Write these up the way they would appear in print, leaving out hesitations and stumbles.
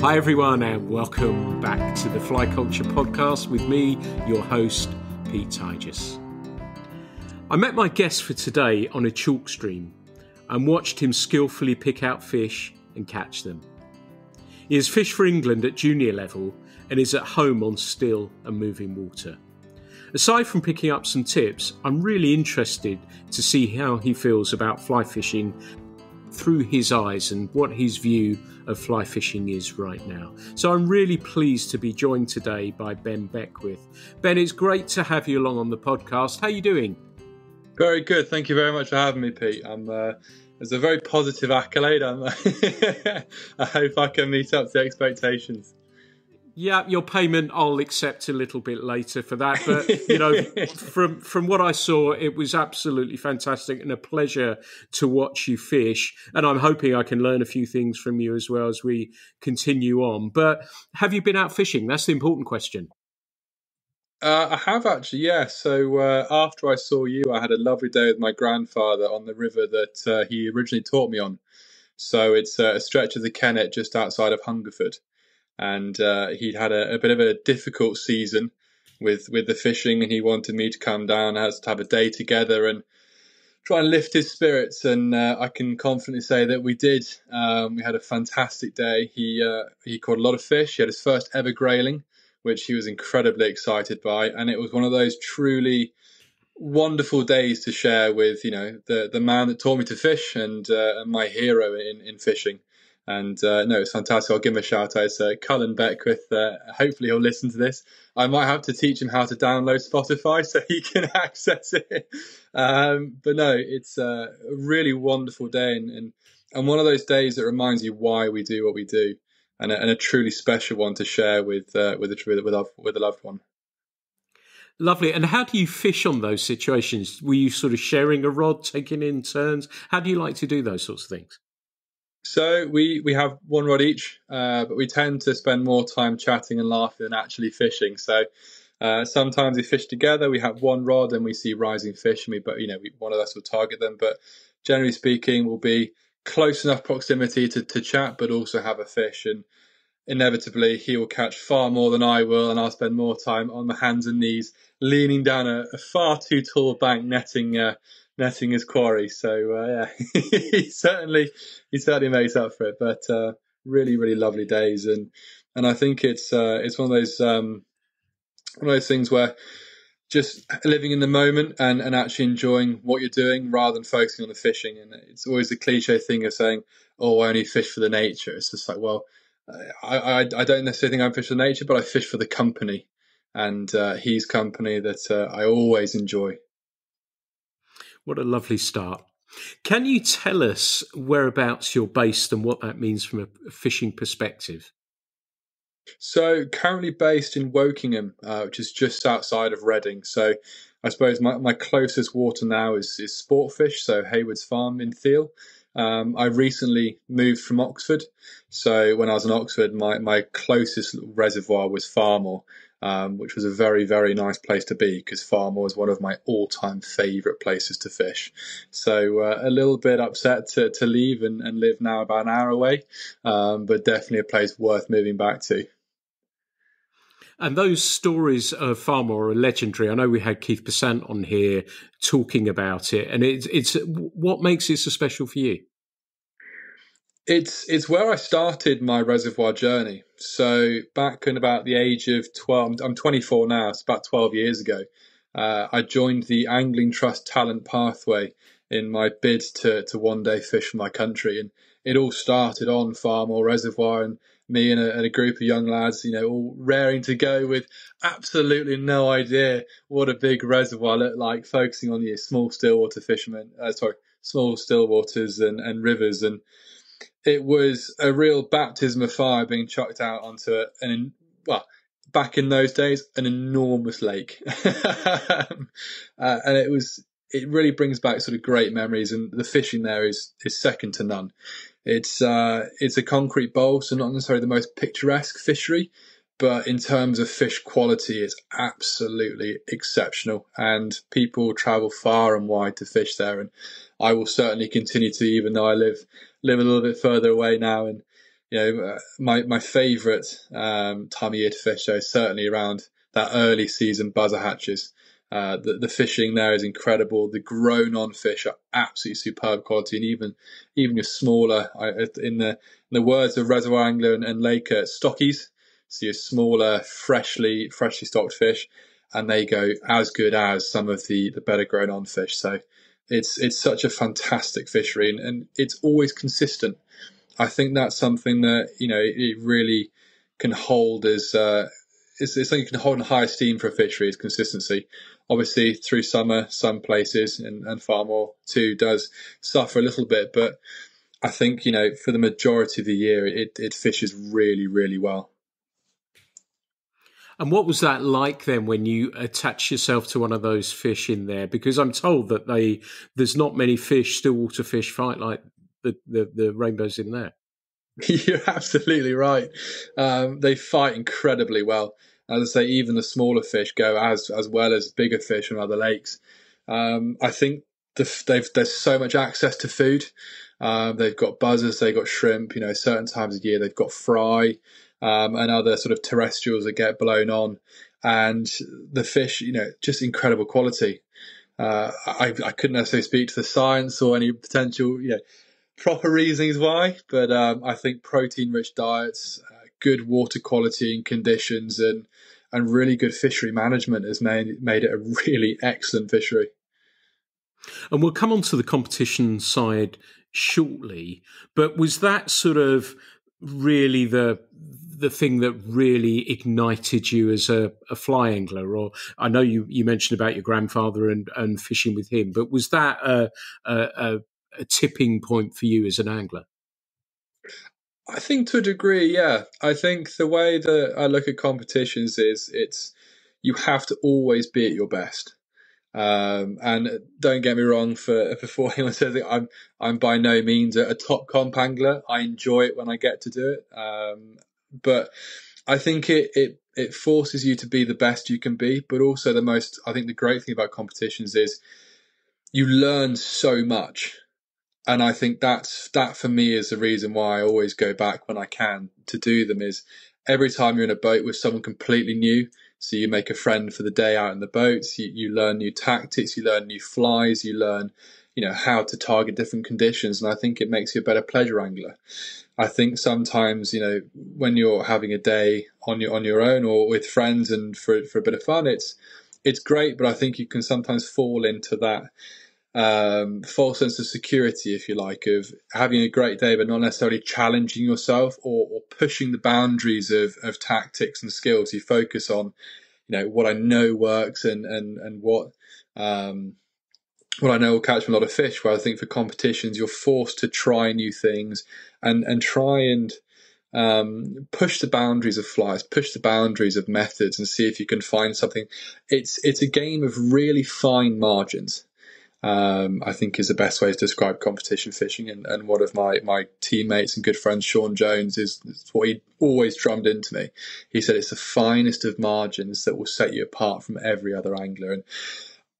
Hi everyone, and welcome back to the Fly Culture Podcast with me, your host, Pete Tigers. I met my guest for today on a chalk stream and watched him skillfully pick out fish and catch them. He has fished for England at junior level and is at home on still and moving water. Aside from picking up some tips, I'm really interested to see how he feels about fly fishing through his eyes and what his view of fly fishing is right now. So I'm really pleased to be joined today by Ben Beckwith. Ben, it's great to have you along on the podcast. How are you doing? Very good. Thank you very much for having me, Pete. It's a very positive accolade. I hope I can meet up to expectations. Yeah, your payment I'll accept a little bit later for that. But, you know, from what I saw, it was absolutely fantastic and a pleasure to watch you fish. And I'm hoping I can learn a few things from you as well as we continue on. But have you been out fishing? That's the important question. I have actually, yeah. So after I saw you, I had a lovely day with my grandfather on the river that he originally taught me on. So it's a stretch of the Kennet just outside of Hungerford. And he'd had a bit of a difficult season with the fishing, and he wanted me to come down, to have a day together and try and lift his spirits. And I can confidently say that we did. We had a fantastic day. He caught a lot of fish. He had his first ever grayling, which he was incredibly excited by, and it was one of those truly wonderful days to share with, you know, the man that taught me to fish and my hero in fishing. And no, it's fantastic. I'll give him a shout out. It's Cullen Beckwith. Hopefully he'll listen to this. I might have to teach him how to download Spotify so he can access it. But no, it's a really wonderful day and one of those days that reminds you why we do what we do, and a truly special one to share with a loved one. Lovely. And how do you fish on those situations? Were you sort of sharing a rod, taking in turns? How do you like to do those sorts of things? So we have one rod each, but we tend to spend more time chatting and laughing than actually fishing. So sometimes we fish together. We have one rod and we see rising fish, and one of us will target them. But generally speaking, we'll be close enough proximity to chat, but also have a fish. And inevitably, he will catch far more than I will, and I'll spend more time on my hands and knees, leaning down a far too tall bank, netting his quarry. So he certainly makes up for it. But really, really lovely days, and I think it's one of those things where just living in the moment and actually enjoying what you're doing rather than focusing on the fishing. And it's always the cliche thing of saying, "Oh, I only fish for the nature." It's just like, well, I don't necessarily think I fish for nature, but I fish for the company, and he's company that I always enjoy. What a lovely start. Can you tell us whereabouts you're based and what that means from a fishing perspective? So currently based in Wokingham, which is just outside of Reading. So I suppose my closest water now is Sportfish, so Hayward's Farm in Thiel. I recently moved from Oxford. So when I was in Oxford, my closest reservoir was Farmore, which was a very, very nice place to be because Farmore is one of my all-time favourite places to fish. So a little bit upset to leave and live now about an hour away, but definitely a place worth moving back to. And those stories of Farmore are legendary. I know we had Keith Besant on here talking about it, and it's what makes it so special for you? It's where I started my reservoir journey. So back in about the age of 12, I'm 24 now, it's about 12 years ago, I joined the Angling Trust Talent Pathway in my bid to one day fish for my country. And it all started on Farmore Reservoir, and me and a group of young lads, all raring to go with absolutely no idea what a big reservoir looked like, focusing on the small stillwater small stillwaters and rivers. And it was a real baptism of fire being chucked out onto back in those days, an enormous lake. And it really brings back sort of great memories, and the fishing there is second to none. It's a concrete bowl, so not necessarily the most picturesque fishery, but in terms of fish quality, it's absolutely exceptional, and people travel far and wide to fish there. And I will certainly continue to, even though I live a little bit further away now. And my favourite time of year to fish is certainly around that early season buzzer hatches. The fishing there is incredible. The grown-on fish are absolutely superb quality, and even your smaller, in the words of Reservoir Angler and Laker, stockies. So your smaller, freshly stocked fish, and they go as good as some of the better grown-on fish. So it's such a fantastic fishery, and it's always consistent. I think that's something that it really can hold as it's something you can hold in high esteem for a fishery is consistency. Obviously, through summer, some places and far more too does suffer a little bit, but I think for the majority of the year, it fishes really, really well. And what was that like then when you attach yourself to one of those fish in there? Because I'm told that there's not many fish, stillwater fish, fight like the rainbows in there. You're absolutely right. They fight incredibly well. As I say, even the smaller fish go as well as bigger fish from other lakes. I think there's so much access to food. They've got buzzers, they've got shrimp. Certain times of year they've got fry and other sort of terrestrials that get blown on, and the fish, just incredible quality. I couldn't necessarily speak to the science or any potential, proper reasons why, but I think protein-rich diets, good water quality and conditions, and really good fishery management has made it a really excellent fishery. And we'll come on to the competition side shortly, but was that sort of really the thing that really ignited you as a fly angler? Or I know you mentioned about your grandfather and fishing with him, but was that a tipping point for you as an angler? I think to a degree, yeah. I think the way that I look at competitions is you have to always be at your best. And don't get me wrong, before anyone says it, I'm by no means a top comp angler. I enjoy it when I get to do it. But I think it forces you to be the best you can be. But also I think the great thing about competitions is you learn so much. And I think that for me is the reason why I always go back when I can to do them, is every time you're in a boat with someone completely new. So you make a friend for the day out in the boats, you learn new tactics, you learn new flies, you learn, how to target different conditions. And I think it makes you a better pleasure angler. I think sometimes, when you're having a day on your own or with friends and for a bit of fun, it's great, but I think you can sometimes fall into that false sense of security, if you like, of having a great day but not necessarily challenging yourself or pushing the boundaries of tactics and skills. You focus on what I know works and what I know will catch me a lot of fish. Where I think for competitions you're forced to try new things and try and push the boundaries of flies, push the boundaries of methods, and see if you can find something. It's a game of really fine margins. I think is the best way to describe competition fishing. And one of my teammates and good friends, Sean Jones, is what he always drummed into me. He said it's the finest of margins that will set you apart from every other angler. And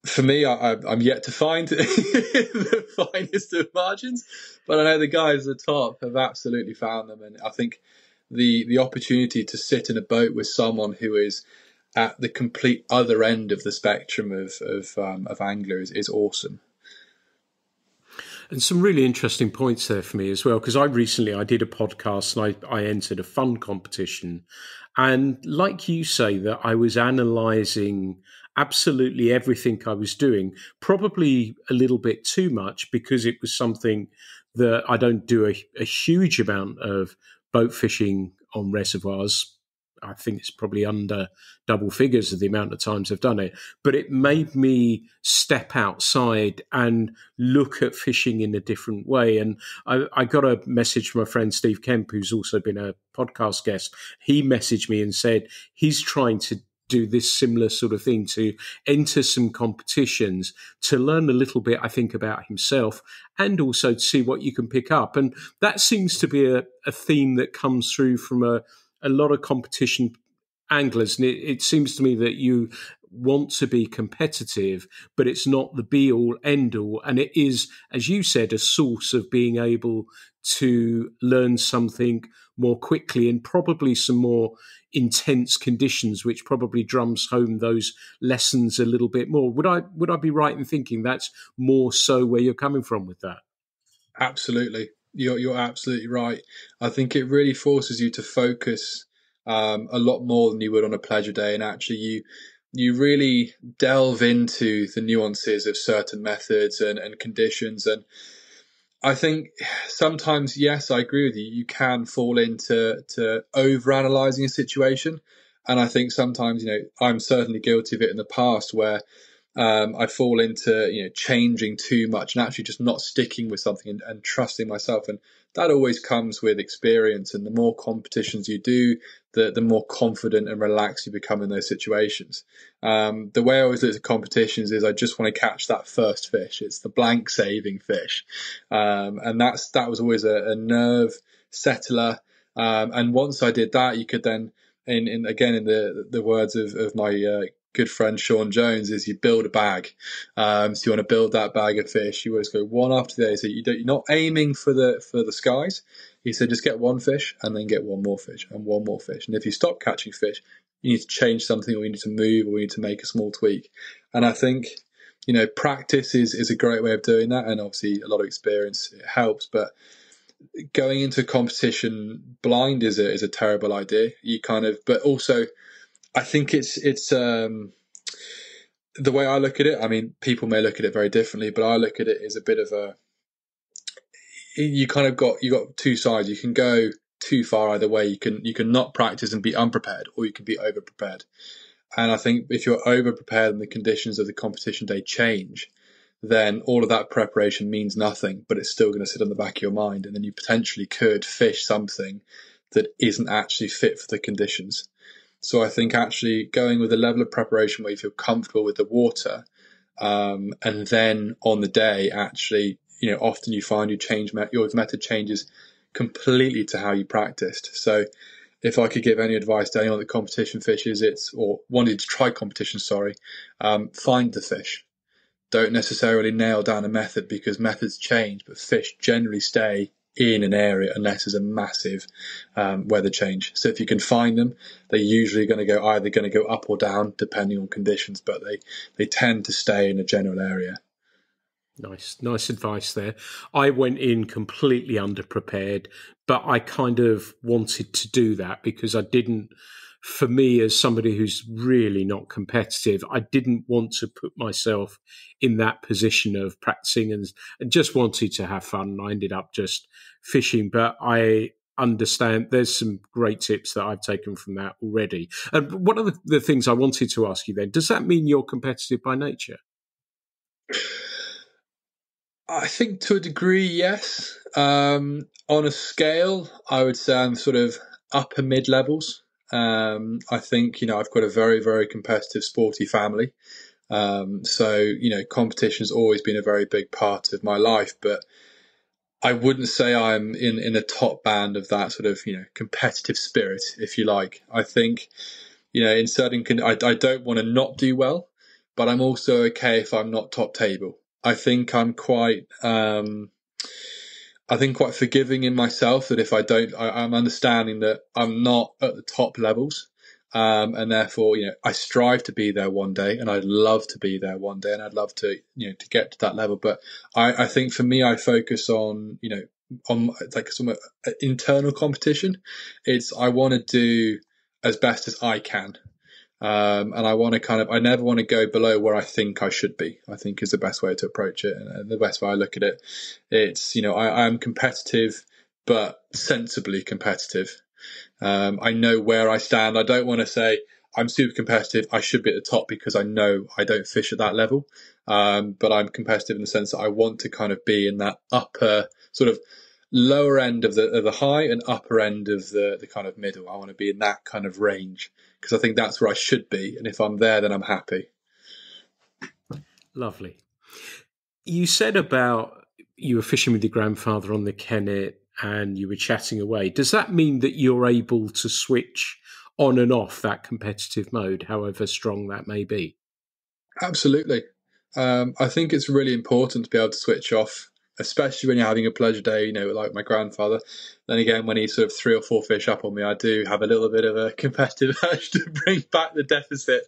for me, I'm yet to find the finest of margins, but I know the guys at the top have absolutely found them. And I think the opportunity to sit in a boat with someone who is at the complete other end of the spectrum of anglers is awesome. And some really interesting points there for me as well, because I did a podcast and I entered a fun competition. And like you say, that I was analysing absolutely everything I was doing, probably a little bit too much, because it was something that I don't do a huge amount of boat fishing on reservoirs. I think it's probably under double figures of the amount of times I've done it. But it made me step outside and look at fishing in a different way. And I got a message from a friend, Steve Kemp, who's also been a podcast guest. He messaged me and said he's trying to do this similar sort of thing, to enter some competitions, to learn a little bit, I think, about himself, and also to see what you can pick up. And that seems to be a theme that comes through from a lot of competition anglers. And it seems to me that want to be competitive, but it's not the be all end all. And it is, as you said, a source of being able to learn something more quickly and probably some more intense conditions, which probably drums home those lessons a little bit more. Would I be right in thinking that's more so where you're coming from with that? Absolutely. You're absolutely right. I think it really forces you to focus a lot more than you would on a pleasure day, and actually you really delve into the nuances of certain methods and conditions. And I think sometimes, yes, I agree with you. You can fall into overanalyzing a situation, and I think sometimes, I'm certainly guilty of it in the past where I fall into changing too much and actually just not sticking with something and trusting myself. And that always comes with experience. And the more competitions you do, the more confident and relaxed you become in those situations. The way I always look at competitions is I just want to catch that first fish. It's the blank saving fish, and that was always a nerve settler. And once I did that, you could then, in the words of my good friend Sean Jones, is you build a bag. So you want to build that bag of fish. You always go one after the other. So you're not aiming for the skies. He said just get one fish and then get one more fish and one more fish. And if you stop catching fish, you need to change something, or you need to move, or you need to make a small tweak. And I think practice is a great way of doing that, and obviously a lot of experience, it helps. But going into competition blind is a terrible idea. But also I think it's the way I look at it. I mean, people may look at it very differently, but I look at it as a bit of you got two sides. You can go too far either way. You can not practice and be unprepared, or you can be over prepared. And I think if you're over prepared and the conditions of the competition day change, then all of that preparation means nothing, but it's still going to sit on the back of your mind. And then you potentially could fish something that isn't actually fit for the conditions. So I think actually going with a level of preparation where you feel comfortable with the water, and then on the day, actually, often you find your method changes completely to how you practiced. So if I could give any advice to anyone that competition fishes, or wanted to try competition, find the fish. Don't necessarily nail down a method, because methods change, but fish generally stay in an area unless there's a massive weather change. So if you can find them, they're usually going to go up or down depending on conditions, but they tend to stay in a general area. Nice advice there. I went in completely underprepared, but I kind of wanted to do that because for me, as somebody who's really not competitive, I didn't want to put myself in that position of practicing and just wanted to have fun. I ended up just fishing, but I understand there's some great tips that I've taken from that already. And one of the things I wanted to ask you then, does that mean you're competitive by nature? I think to a degree, yes. On a scale, I would say I'm sort of upper mid levels. I think, I've got a very, very competitive, sporty family. So, competition's always been a very big part of my life, but I wouldn't say I'm in a top band of that sort of, competitive spirit, if you like. I think, in certain, I don't want to not do well, but I'm also okay if I'm not top table. I think I'm quite forgiving in myself, that if I don't, I'm understanding that I'm not at the top levels. And therefore, I strive to be there one day, and I'd love to be there one day, and I'd love to, to get to that level. But I think for me, I focus on, on like some internal competition. I want to do as best as I can. And I never want to go below where I think I should be, I think is the best way to approach it. And the best way I look at it, it's, I am competitive, but sensibly competitive. I know where I stand. I don't want to say I'm super competitive, I should be at the top, because I know I don't fish at that level. But I'm competitive in the sense that I want to kind of be in that upper sort of lower end of the high and upper end of the kind of middle. I want to be in that kind of range, because I think that's where I should be. And if I'm there, then I'm happy. Lovely. You said about you were fishing with your grandfather on the Kennet and you were chatting away. Does that mean that you're able to switch on and off that competitive mode, however strong that may be? Absolutely. I think it's really important to be able to switch off, especially when you're having a pleasure day, like my grandfather. Then again, when he's sort of 3 or 4 fish up on me, I do have a little bit of a competitive urge to bring back the deficit.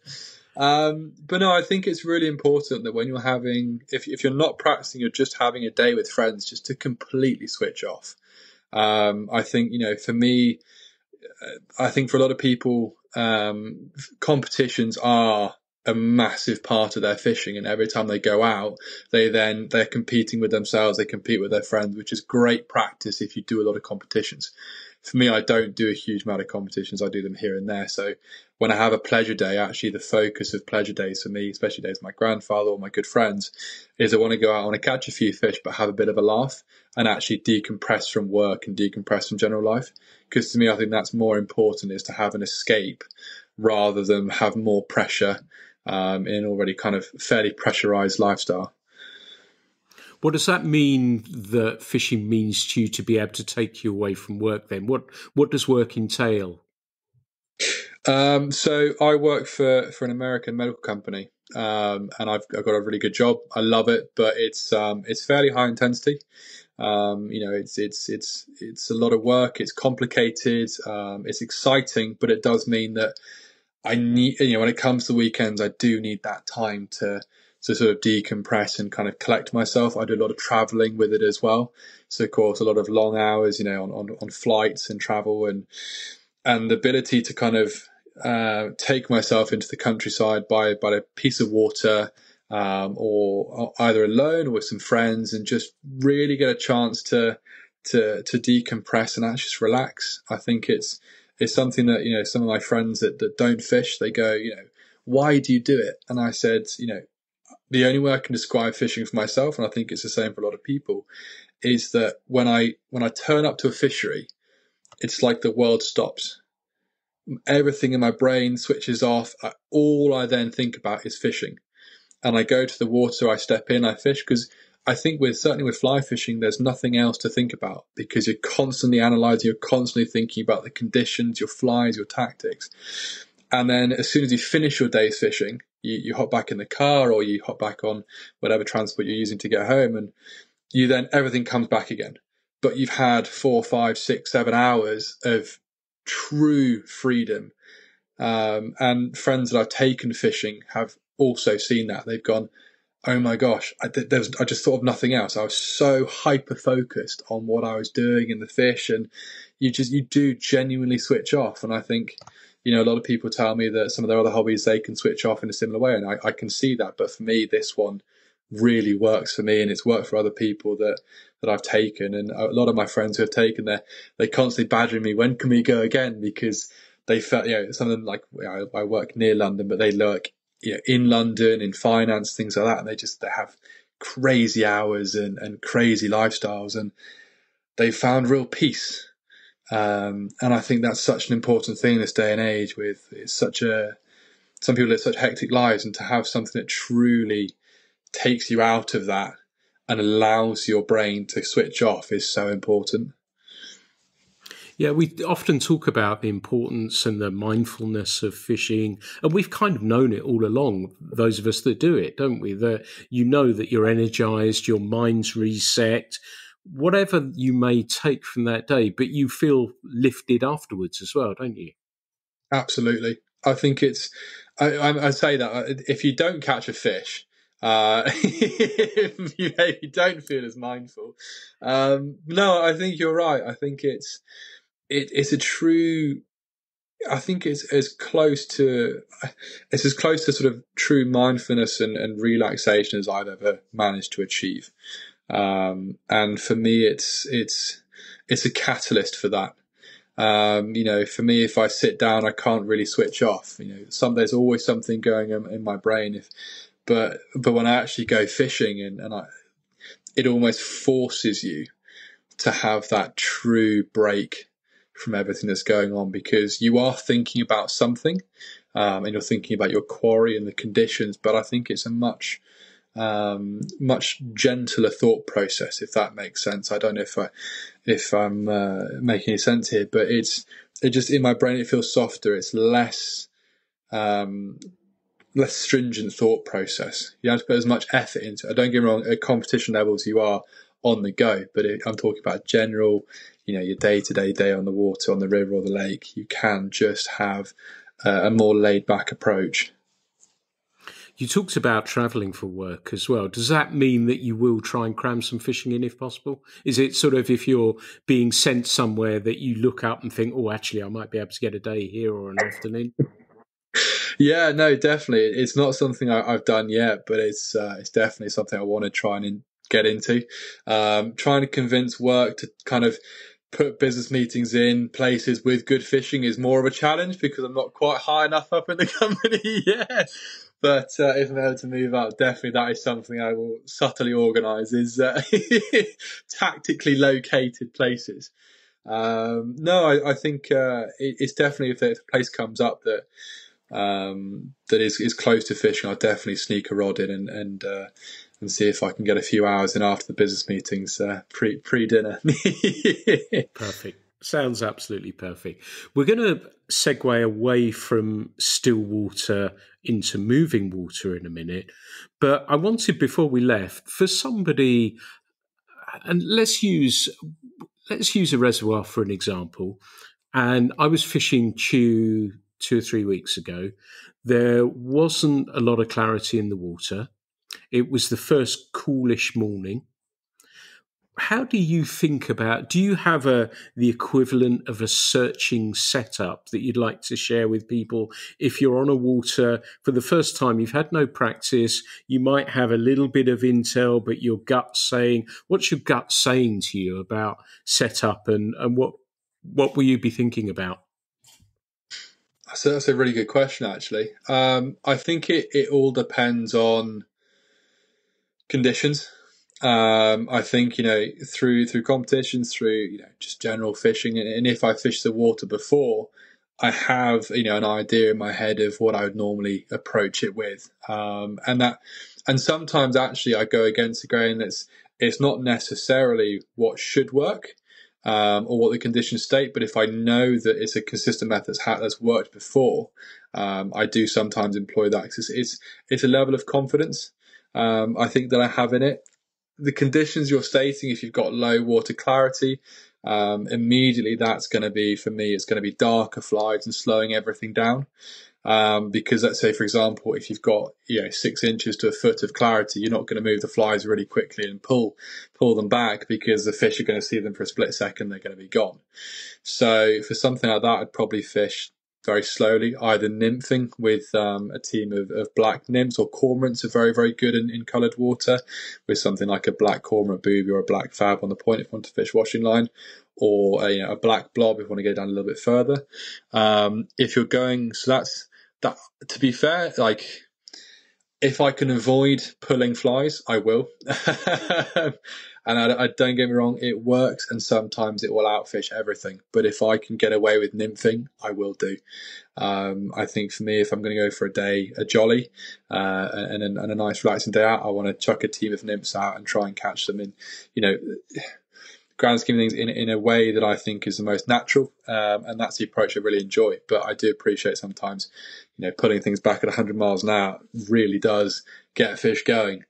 But no, I think it's really important that when you're having, if you're not practicing, you're just having a day with friends, just to completely switch off. I think, for me, I think for a lot of people, competitions are a massive part of their fishing, and every time they go out, they're competing with themselves, they compete with their friends, which is great practice if you do a lot of competitions. For me, I don't do a huge amount of competitions. I do them here and there. So when I have a pleasure day, actually the focus of pleasure days for me, especially days with my grandfather or my good friends, is I want to go out, I want to catch a few fish, but have a bit of a laugh and actually decompress from work and decompress from general life. Because to me, I think that's more important, is to have an escape rather than have more pressure in an already kind of fairly pressurized lifestyle. What does that mean that fishing means to you, to be able to take you away from work then? What does work entail? So I work for an American medical company, and I've got a really good job. I love it, but it's fairly high intensity. It's a lot of work. It's complicated. It's exciting, but it does mean that I need, when it comes to weekends, I do need that time to sort of decompress and kind of collect myself. I do a lot of traveling with it as well. So of course, a lot of long hours, on flights and travel, and the ability to kind of take myself into the countryside by a piece of water, or either alone or with some friends, and just really get a chance to decompress and actually just relax. I think it's something that, some of my friends that don't fish, they go, why do you do it? And I said, the only way I can describe fishing for myself, and I think it's the same for a lot of people, is that when I turn up to a fishery, it's like the world stops. Everything in my brain switches off. All I then think about is fishing. And I go to the water, I step in, I fish, because I think certainly with fly fishing, there's nothing else to think about, because you're constantly analysing, you're constantly thinking about the conditions, your flies, your tactics. And then as soon as you finish your day's fishing, you hop back in the car, or you hop back on whatever transport you're using to get home, and everything comes back again. But you've had 4, 5, 6, 7 hours of true freedom. And friends that I've taken fishing have also seen that. They've gone, oh my gosh, I just thought of nothing else. I was so hyper focused on what I was doing in the fish, and you do genuinely switch off. And I think, a lot of people tell me that some of their other hobbies, they can switch off in a similar way, and I can see that. But for me, this one really works for me, and it's worked for other people that I've taken. And a lot of my friends who have taken they constantly badgering me, when can we go again? Because they felt, some of them, like, I work near London, but they work, in London, in finance, things like that. And they have crazy hours and crazy lifestyles, and they found real peace. And I think that's such an important thing in this day and age, some people live such hectic lives, and to have something that truly takes you out of that and allows your brain to switch off is so important. Yeah, we often talk about the importance and the mindfulness of fishing, and we've kind of known it all along, those of us that do it, don't we? That that you're energized, your mind's reset, whatever you may take from that day, but you feel lifted afterwards as well, don't you? Absolutely. I think I say that if you don't catch a fish, if you maybe don't feel as mindful. No, I think you're right. I think it's a true. I think it's as close to sort of true mindfulness and relaxation as I've ever managed to achieve. And for me, it's a catalyst for that. For me, if I sit down, I can't really switch off. There's always something going on in my brain. But when I actually go fishing, it almost forces you to have that true break from everything that's going on, because you are thinking about something, and you're thinking about your quarry and the conditions. But I think it's a much gentler thought process, if that makes sense. I don't know if I'm making any sense here, but it just, in my brain, it feels softer. It's less less stringent thought process. You don't have to put as much effort into it. Don't get me wrong, at competition levels you are on the go, but I'm talking about general, your day-to-day day on the water, on the river or the lake. You can just have a more laid-back approach. You talked about travelling for work as well. Does that mean that you will try and cram some fishing in if possible? Is it sort of, if you're being sent somewhere, that you look up and think, oh, actually, I might be able to get a day here or an afternoon? Yeah, no, definitely. It's not something I've done yet, but it's definitely something I want to try and get into. Trying to convince work to kind of put business meetings in places with good fishing is more of a challenge because I'm not quite high enough up in the company yet. But if I'm able to move up, definitely that is something I will subtly organise, is tactically located places. No, I think it's definitely, if a place comes up that is close to fishing, I'll definitely sneak a rod in and see if I can get a few hours in after the business meetings pre dinner. Perfect. Sounds absolutely perfect. We're going to segue away from still water into moving water in a minute, but I wanted, before we left, for somebody, and let's use a reservoir for an example. And I was fishing Chew 2 or 3 weeks ago. There wasn't a lot of clarity in the water. It was the first coolish morning. How do you think about, do you have the equivalent of a searching setup that you'd like to share with people? If you're on a water for the first time, you've had no practice, you might have a little bit of intel, but your gut saying, what's your gut saying to you about setup, and what will you be thinking about? So that's a really good question, actually. I think it all depends on conditions. I think, through competitions, through, just general fishing, and if I fished the water before, I have, an idea in my head of what I would normally approach it with. And sometimes actually I go against the grain. It's not necessarily what should work, or what the conditions state, but if I know that it's a consistent method that's worked before, I do sometimes employ that. It's a level of confidence, I think, that I have in it. The conditions you're stating, if you've got low water clarity, immediately that's going to be, for me, it's going to be darker flies and slowing everything down. Because let's say, for example, if you've got 6 inches to a foot of clarity, you're not going to move the flies really quickly and pull them back, because the fish are going to see them for a split second, they're going to be gone. So for something like that, I'd probably fish very slowly, either nymphing with a team of black nymphs, or cormorants are very, very good in coloured water, with something like a black cormorant booby or a black fab on the point if you want to fish washing line, or a black blob if you want to go down a little bit further. If you're going, so that's that. To be fair, like, if I can avoid pulling flies, I will. And I don't get me wrong, it works, and sometimes it will outfish everything. But if I can get away with nymphing, I will do. I think for me, if I'm going to go for a jolly, and a nice relaxing day out, I want to chuck a team of nymphs out and try and catch them in, grand scheme of things, in a way that I think is the most natural, and that's the approach I really enjoy. But I do appreciate sometimes, putting things back at 100 miles an hour really does get fish going.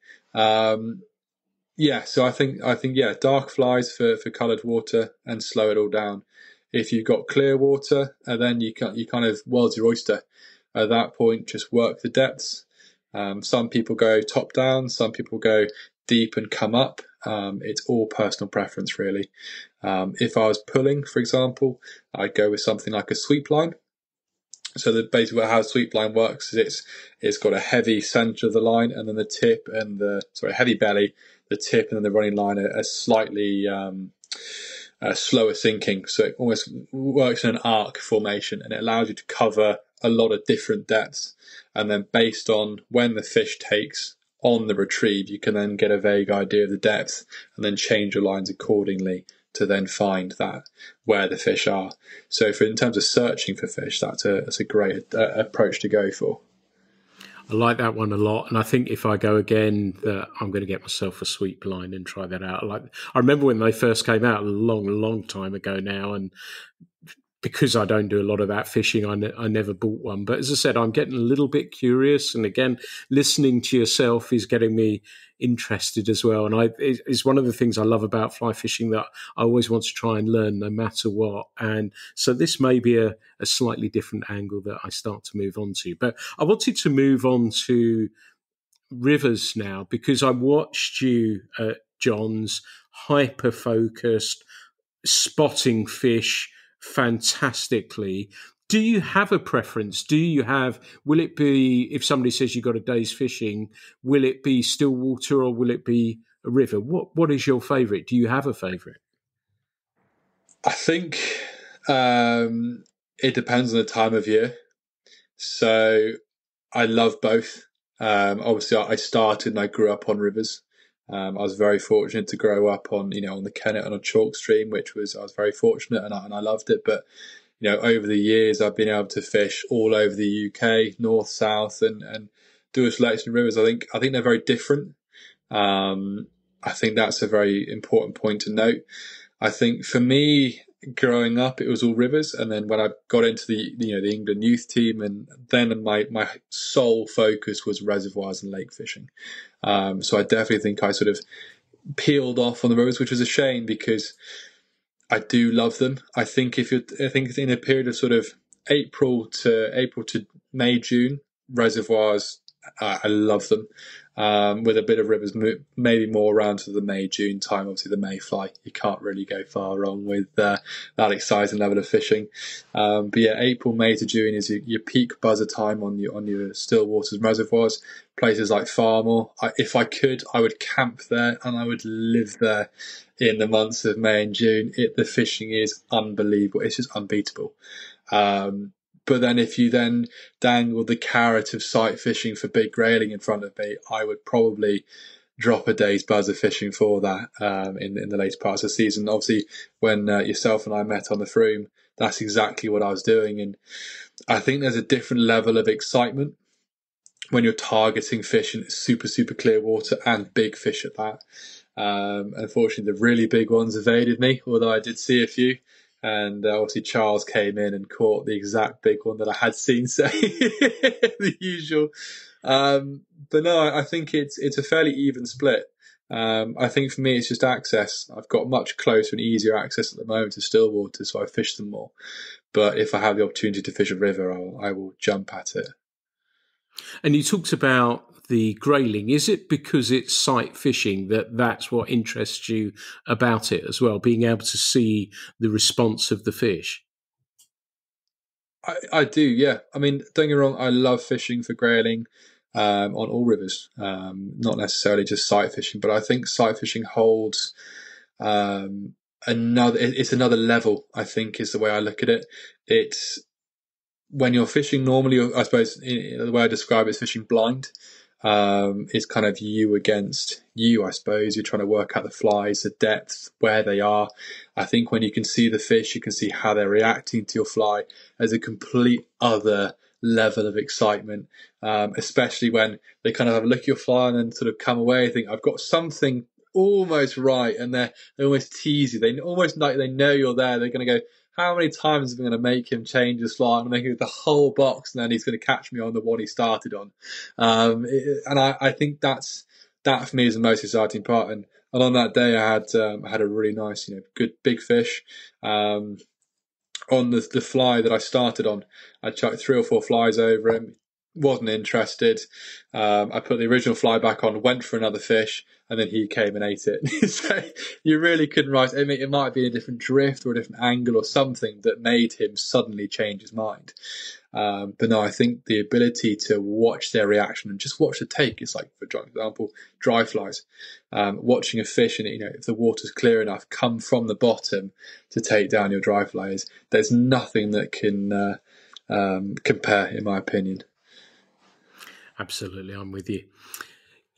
So I think dark flies for coloured water, and slow it all down. If you've got clear water, then you kind of world's your oyster. At that point, just work the depths. Some people go top down, some people go deep and come up. It's all personal preference, really. If I was pulling, for example, I'd go with something like a sweep line. So basically how a sweep line works is it's got a heavy centre of the line, and then the tip and heavy belly, the tip and then the running line are slightly slower sinking. So it almost works in an arc formation, and it allows you to cover a lot of different depths. And then based on when the fish takes on the retrieve, you can then get a vague idea of the depth, and then change your lines accordingly to then find that where the fish are. So in terms of searching for fish, that's a great approach to go for. I like that one a lot, and I think if I go again, that I'm going to get myself a sweep line and try that out. I remember when they first came out a long, long time ago now, and because I don't do a lot of that fishing, I never bought one. But as I said, I'm getting a little bit curious. And again, listening to yourself is getting me interested as well. And it's one of the things I love about fly fishing, that I always want to try and learn no matter what. And so this may be a slightly different angle that I start to move on to. But I wanted to move on to rivers now, because I watched you at John's, hyper focused, spotting fish fantastically. Do you have a preference? Will it be, if somebody says you got a day's fishing, will it be still water or will it be a river? What is your favourite? Do you have a favourite? I think it depends on the time of year. So I love both. Obviously, I started and I grew up on rivers. I was very fortunate to grow up on the Kennet on a chalk stream, I was very fortunate and I loved it. But over the years, I've been able to fish all over the UK, north, south, and do a selection of rivers. I think they're very different. I think that's a very important point to note. I think for me, growing up, it was all rivers, and then when I got into the England youth team, and then my sole focus was reservoirs and lake fishing. So I definitely think I sort of peeled off on the rivers, which was a shame because I do love them. I think in a period of sort of April to May, June, reservoirs, I love them. With a bit of rivers, maybe more around to the May, June time. Obviously, the mayfly, you can't really go far wrong with that exciting level of fishing. But yeah, April, May to June is your peak buzzer time on your still waters and reservoirs. Places like Farmore, if I could, I would camp there and I would live there in the months of May and June. The fishing is unbelievable. It's just unbeatable. But then if you then dangle the carrot of sight fishing for big grayling in front of me, I would probably drop a day's buzzer fishing for that in the later parts of the season. Obviously, when yourself and I met on the Froome, that's exactly what I was doing. And I think there's a different level of excitement when you're targeting fish in super, super clear water and big fish at that. Unfortunately, the really big ones evaded me, although I did see a few. And obviously Charles came in and caught the exact big one that I had seen, so the usual. But no, I think it's a fairly even split. I think for me, it's just access. I've got much closer and easier access at the moment to still water, so I fish them more. But if I have the opportunity to fish a river, I will jump at it. And you talked about the grayling. Is it because it's sight fishing that's what interests you about it as well, being able to see the response of the fish? I do, yeah. I mean, don't get me wrong, I love fishing for grayling on all rivers, not necessarily just sight fishing, but I think sight fishing holds it's another level, I think, is the way I look at it. It's when you're fishing normally, I suppose the way I describe it is fishing blind. It's kind of you against you, I suppose. You're trying to work out the flies, the depth, where they are. I think when you can see the fish, you can see how they're reacting to your fly. There's a complete other level of excitement, especially when they kind of have a look at your fly and then sort of come away and think, I've got something almost right, and they almost tease you. They almost like they know you're there. They're going to go, how many times am I going to make him change his fly and make it the whole box, and then he's going to catch me on the one he started on? And I think that for me is the most exciting part. And on that day, I had a really nice, good big fish. On the fly that I started on, I chucked 3 or 4 flies over him. Wasn't interested. I put the original fly back on, went for another fish, and then he came and ate it. So you really couldn't write. I mean, it might be a different drift or a different angle or something that made him suddenly change his mind. But no, I think the ability to watch their reaction and just watch the take. It's like, for example, dry flies. Watching a fish and if the water's clear enough, come from the bottom to take down your dry flies. There's nothing that can compare, in my opinion. Absolutely, I'm with you.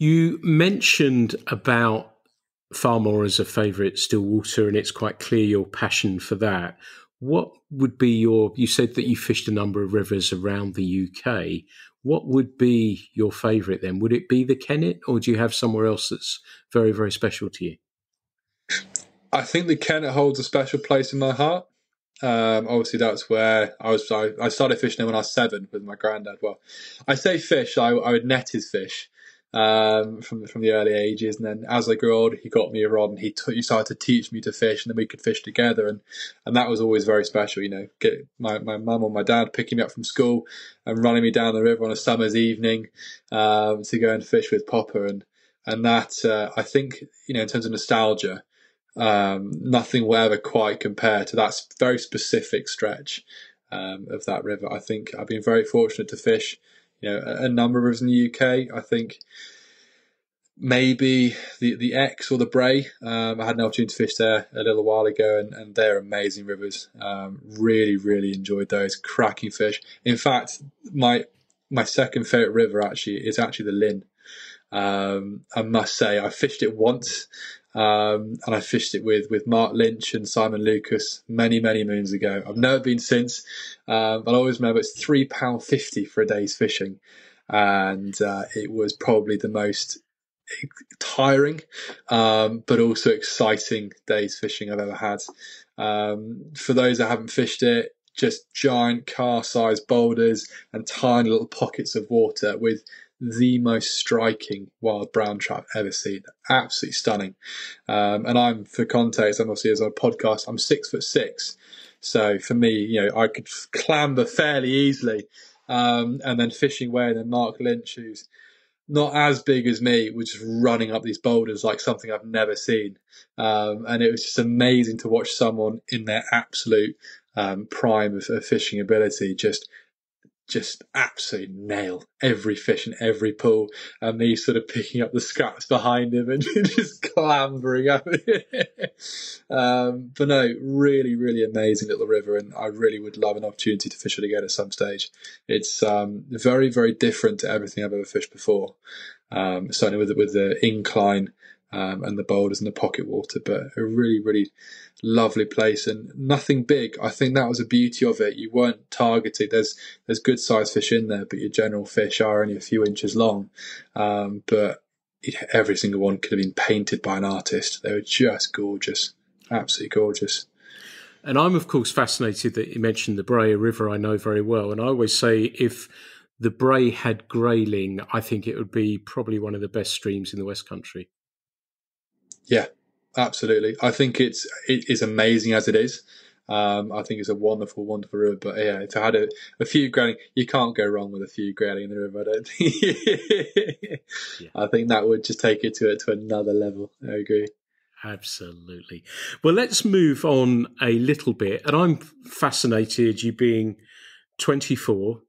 You mentioned about Farmore as a favourite still water, and it's quite clear your passion for that. What would be you said that you fished a number of rivers around the UK. What would be your favourite then? Would it be the Kennet, or do you have somewhere else that's very, very special to you? I think the Kennet holds a special place in my heart. Obviously, that's where I started fishing when I was 7 with my granddad. Well, I say fish. I would net his fish from the early ages, and then as I grew older, he got me a rod, and he started to teach me to fish, and then we could fish together, and that was always very special. Get my mum or my dad picking me up from school and running me down the river on a summer's evening to go and fish with Popper, and that I think in terms of nostalgia. Nothing will ever quite compare to that very specific stretch of that river. I think I've been very fortunate to fish, a number of rivers in the UK. I think maybe the Exe or the Bray. I had an opportunity to fish there a little while ago, and they're amazing rivers. Really, really enjoyed those. Cracking fish. In fact, my second favourite river is the Lynn. I must say, I fished it once, and I fished it with Mark Lynch and Simon Lucas many, many moons ago. I've never been since, but I always remember it's £3.50 for a day's fishing, and it was probably the most tiring, but also exciting day's fishing I've ever had. For those that haven't fished it, just giant car-sized boulders and tiny little pockets of water with the most striking wild brown trout I've ever seen. Absolutely stunning. And for context, I'm obviously as a podcast, I'm 6'6". So for me, I could clamber fairly easily. And then fishing away, and then Mark Lynch, who's not as big as me, was just running up these boulders like something I've never seen. And it was just amazing to watch someone in their absolute prime of fishing ability just absolutely nail every fish in every pool, and me sort of picking up the scraps behind him and just clambering up. But no, really, really amazing little river, and I really would love an opportunity to fish it again at some stage. It's very, very different to everything I've ever fished before. Certainly with the incline and the boulders and the pocket water, but a really, really lovely place, and nothing big. I think that was the beauty of it. You weren't targeted. There's good sized fish in there, but your general fish are only a few inches long. But every single one could have been painted by an artist. They were just gorgeous, absolutely gorgeous. And I'm of course fascinated that you mentioned the Bray, a river I know very well. And I always say if the Bray had grayling, I think it would be probably one of the best streams in the West Country. Yeah, absolutely. I think it is amazing as it is. I think it's a wonderful, wonderful river. But yeah, if I had a few grayling, you can't go wrong with a few grayling in the river, I don't think. Yeah. I think that would just take it to another level. I agree. Absolutely. Well, let's move on a little bit. And I'm fascinated, you being 24,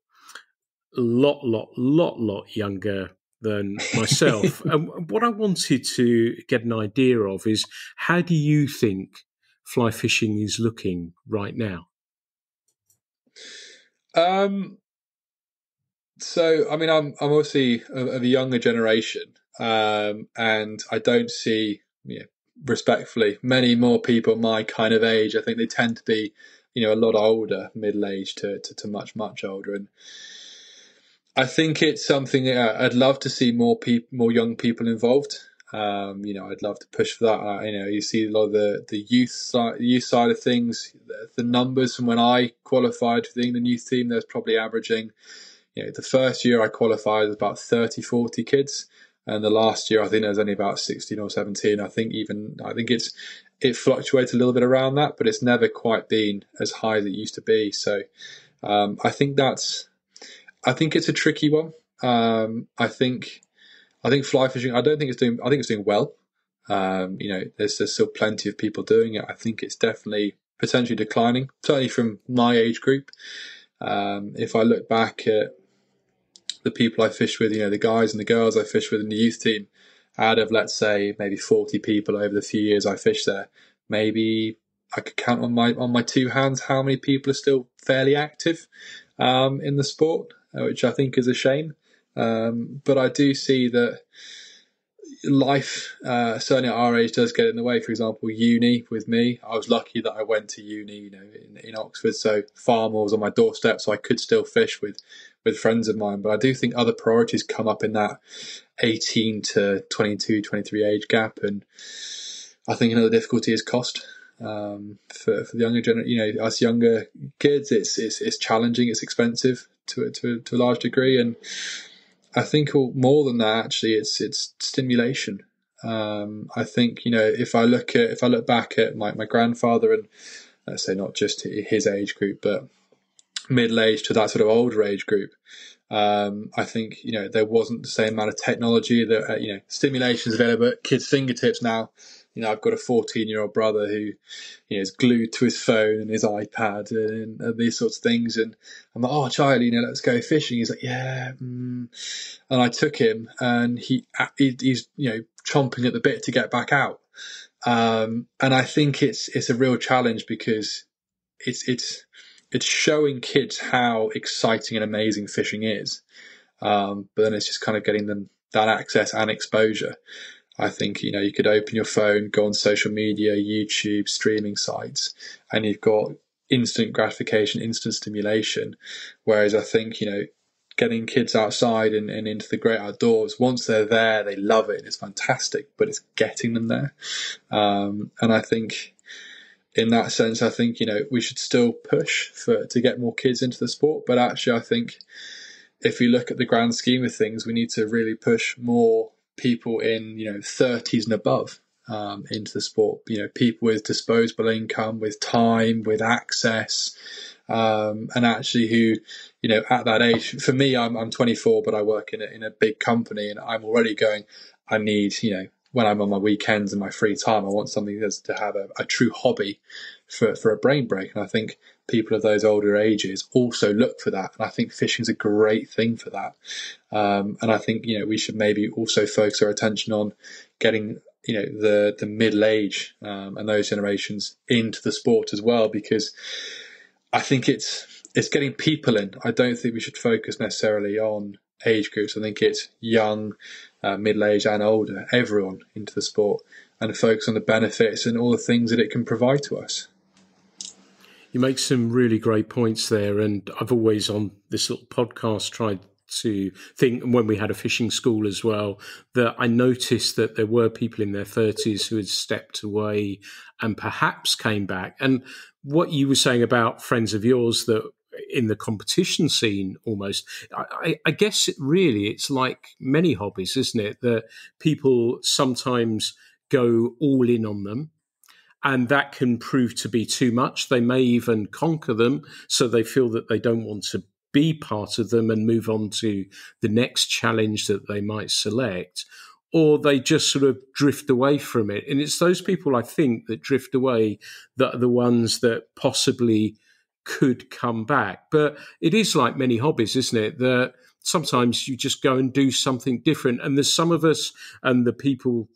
lot younger than myself. And what I wanted to get an idea of is, how do you think fly fishing is looking right now? So, I mean, I'm obviously of a younger generation, and I don't see, respectfully, many more people my kind of age. I think they tend to be, a lot older, middle-aged to much older, and I think it's something I'd love to see more young people involved. I'd love to push for that. You see a lot of the youth side of things. The numbers from when I qualified for the England youth team, there's probably averaging, the first year I qualified was about 30, 40 kids. And the last year, I think there was only about 16 or 17. I think it fluctuates a little bit around that, but it's never quite been as high as it used to be. So I think it's a tricky one. I think fly fishing, I think it's doing well. There's still plenty of people doing it. I think it's definitely potentially declining, certainly from my age group. If I look back at the people I fished with, the guys and the girls I fished with in the youth team, out of, let's say, maybe 40 people over the few years I fished there, maybe I could count on my two hands how many people are still fairly active in the sport, which I think is a shame. But I do see that life, certainly at our age, does get in the way. For example, uni with me, I was lucky that I went to uni, in Oxford, so Farmore was on my doorstep, so I could still fish with friends of mine. But I do think other priorities come up in that 18 to 22, 23 age gap, and I think another difficulty is cost. For the younger generation, us younger kids, it's challenging, it's expensive to a large degree, and I think more than that, actually, it's stimulation. I think if I look back at my grandfather, and let's say not just his age group, but middle age to that sort of older age group. I think there wasn't the same amount of technology that stimulation is available at kids' fingertips now. I've got a 14-year-old brother who is glued to his phone and his iPad and these sorts of things, and I'm like, oh Charlie, let's go fishing. He's like, yeah, and I took him, and he's chomping at the bit to get back out, and I think it's a real challenge because it's showing kids how exciting and amazing fishing is, but then it's just kind of getting them that access and exposure. I think you could open your phone, go on social media, YouTube, streaming sites, and you've got instant gratification, instant stimulation. Whereas I think getting kids outside and into the great outdoors, once they're there, they love it. It's fantastic, but it's getting them there. And I think in that sense, I think we should still push to get more kids into the sport. But actually, I think if you look at the grand scheme of things, we need to really push more people in 30s and above into the sport. People with disposable income, with time, with access, and actually who at that age. For me, I'm 24, but I work in a big company, and I'm already going, I need when I'm on my weekends and my free time, I want something that's to have a true hobby for a brain break. And I think people of those older ages also look for that. And I think fishing is a great thing for that. And I think, we should maybe also focus our attention on getting, the middle age and those generations into the sport as well, because I think it's getting people in. I don't think we should focus necessarily on age groups. I think it's young, middle-aged and older, everyone into the sport, and focus on the benefits and all the things that it can provide to us. You make some really great points there, and I've always on this little podcast tried to think, when we had a fishing school as well, that I noticed that there were people in their 30s who had stepped away and perhaps came back. And what you were saying about friends of yours that in the competition scene almost, I guess it's like many hobbies, isn't it? That people sometimes go all in on them, and that can prove to be too much. They may even conquer them, so they feel that they don't want to be part of them and move on to the next challenge that they might select, or they just sort of drift away from it. And it's those people, I think, that drift away that are the ones that possibly could come back. But it is like many hobbies, isn't it? That sometimes you just go and do something different. And there's some of us, and the people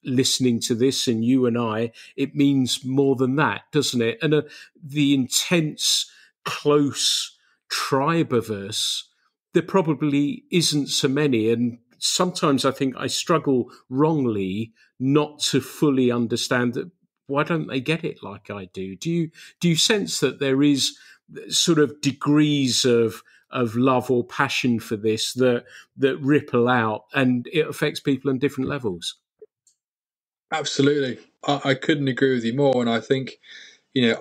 listening to this and you and I, it means more than that, doesn't it? And the intense, close tribe of us, there probably isn't so many. And sometimes I think I struggle wrongly not to fully understand that. Why don't they get it like I do? Do you sense that there is sort of degrees of love or passion for this that ripple out, and it affects people on different levels? Absolutely. I couldn't agree with you more. And I think,